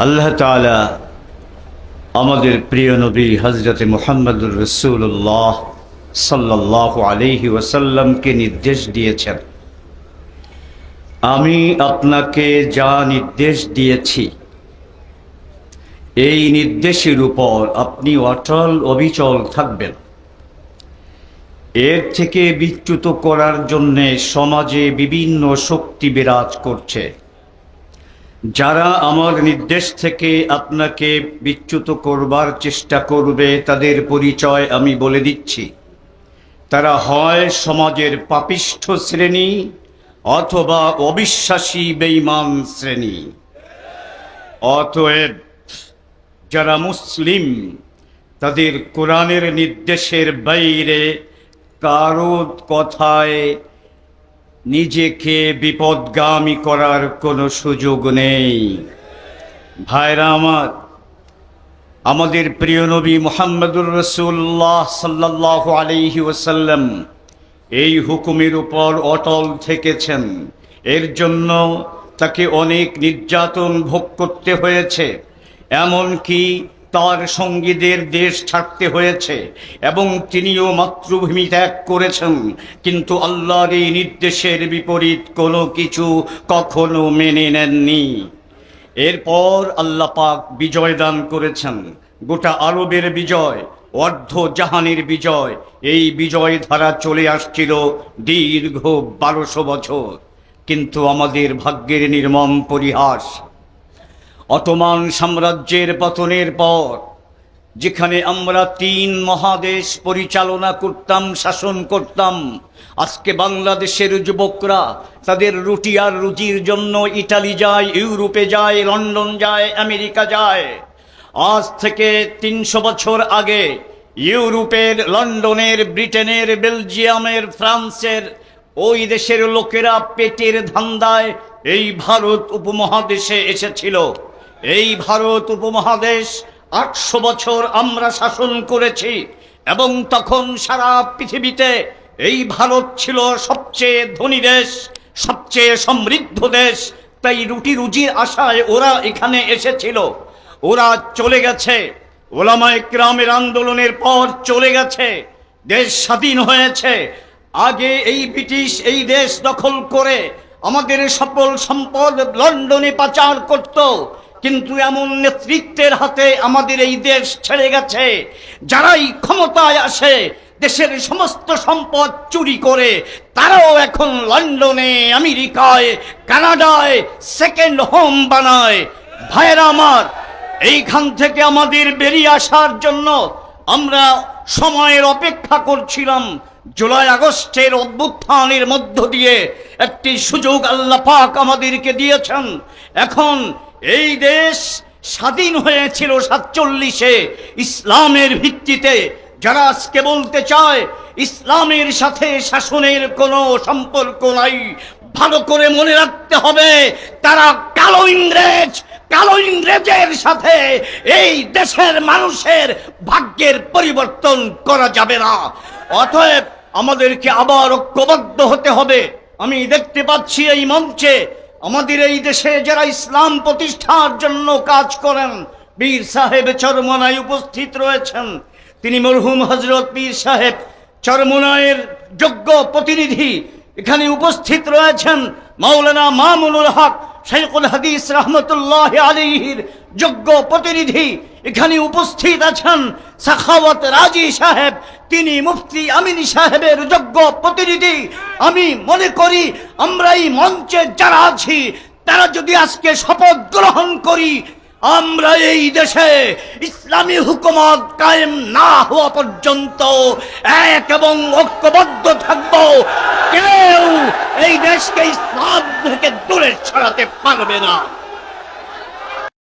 আল্লাহ তাআলা আমাদের প্রিয় নবী হযরত মুহাম্মদুর রাসূলুল্লাহ সাল্লাল্লাহু আলাইহি ওয়াসাল্লামকে নির্দেশ দিয়েছেন, আমি আপনাকে যা নির্দেশ দিয়েছি এই নির্দেশের উপর আপনি অটল অবিচল থাকবেন। এর থেকে বিচ্যুত করার জন্যে সমাজে বিভিন্ন শক্তি বিরাজ করছে। যারা আমার নির্দেশ থেকে আপনাকে বিচ্যুত করবার চেষ্টা করবে তাদের পরিচয় আমি বলে দিচ্ছি। তারা হয় সমাজের পাপিষ্ঠ শ্রেণী অথবা অবিশ্বাসী বেঈমান শ্রেণী। অতএব যারা মুসলিম তাদের কোরআনের নির্দেশের বাইরে কারো কথায় নিজেকে বিপদগামী করার কোনো সুযোগ নেই। ভাইরা আমার, আমাদের প্রিয় নবী মুহাম্মদুর রাসূলুল্লাহ সাল্লাল্লাহু আলাইহি ওয়াসাল্লাম এই হুকুমের উপর অটল থেকেছেন। এর জন্য তাকে অনেক নির্যাতন ভোগ করতে হয়েছে, এমনকি তার সঙ্গীদের দেশ ছাড়তে হয়েছে এবং তিনিও মাতৃভূমি ত্যাগ করেছেন। কিন্তু আল্লাহর এই নির্দেশের বিপরীত কোনো কিছু কখনো মেনে নেননি। এরপর আল্লাহ পাক বিজয় দান করেছেন, গোটা আরবের বিজয়, অর্ধ জাহানের বিজয়। এই বিজয় ধারা চলে আসছিল দীর্ঘ 1200 বছর। কিন্তু আমাদের ভাগ্যের নির্মম পরিহাস, অটোমান সাম্রাজ্যের পতনের পর যেখানে আমরা 3 মহাদেশ পরিচালনা করতাম, শাসন করতাম, আজকে বাংলাদেশের যুবকরা তাদের রুটি আর রুজির জন্য ইটালি যায়, ইউরোপে যায়, লন্ডন যায়, আমেরিকা যায়। আজ থেকে 300 বছর আগে ইউরোপের, লন্ডনের, ব্রিটেনের, বেলজিয়ামের, ফ্রান্সের ওই দেশের লোকেরা পেটের ধান্দায় এই ভারত উপমহাদেশে এসেছিল। এই ভারত উপমহাদেশ 800 বছর আমরা শাসন করেছি এবং তখন সারা পৃথিবীতে এই ভারত ছিল সবচেয়ে ধনী দেশ, সবচেয়ে সমৃদ্ধ দেশ। তাই রুটি রুজির আশায় ওরা এখানে এসেছিল। ওরা চলে গেছে, ওলামায়ে কেরামের আন্দোলনের পর চলে গেছে, দেশ স্বাধীন হয়েছে। আগে এই ব্রিটিশ এই দেশ দখল করে আমাদের সকল সম্পদ লন্ডনে পাচার করত। কিন্তু এমন নেতৃত্বের হাতে আমাদের এই দেশ ছেড়ে গেছে, যারাই ক্ষমতায় আসে দেশের সমস্ত সম্পদ চুরি করে তারাও এখন লন্ডনে, আমেরিকায়, কানাডায় সেকেন্ড হোম বানায়। ভাইয়েরা আমার, এইখান থেকে আমাদের বেরিয়ে আসার জন্য আমরা সময়ের অপেক্ষা করছিলাম। জুলাই আগস্টের অভ্যুত্থানের মধ্য দিয়ে একটি সুযোগ আল্লাহ পাক আমাদেরকে দিয়েছেন। এখন এই দেশ স্বাধীন হয়েছিল 47-এ ইসলামের ভিত্তিতে। যারা আজকে বলতে চায় ইসলামের সাথে শাসনের কোনো সম্পর্ক নাই, ভালো করে মনে রাখতে হবে তারা কালো ইংরেজ। কালো ইংরেজের সাথে এই দেশের মানুষের ভাগ্যের পরিবর্তন করা যাবে না। অতএব আমাদেরকে আবার ঐক্যবদ্ধ হতে হবে। আমি দেখতে পাচ্ছি এই মঞ্চে আমাদের এই দেশে যারা ইসলাম প্রতিষ্ঠার জন্য কাজ করেন, পীর সাহেব চরমনায় উপস্থিত রয়েছেন। তিনি মরহুম হযরত পীর সাহেব চরমনায়ের যোগ্য প্রতিনিধি। এখানে উপস্থিত রয়েছেন মাওলানা মামুনুল হক শাইখুল হাদিস রহমতুল্লাহ আলাইহির যোগ্য প্রতিনিধি। এখানে উপস্থিত আছেন সাখাওয়াত রাজি সাহেব, তিনি মুফতি আমিন সাহেবের যোগ্য প্রতিনিধি। আমি মনে করি আমরা এই মঞ্চে যারা আছি তারা যদি আজকে শপথ গ্রহণ করি, আমরা এই দেশে ইসলামী হুকুমত কায়েম না হওয়া পর্যন্ত এক এবং ঐক্যবদ্ধ থাকব। কেউ এই দেশকে ইসলাম থেকে দূরে সরাতে পারবে না।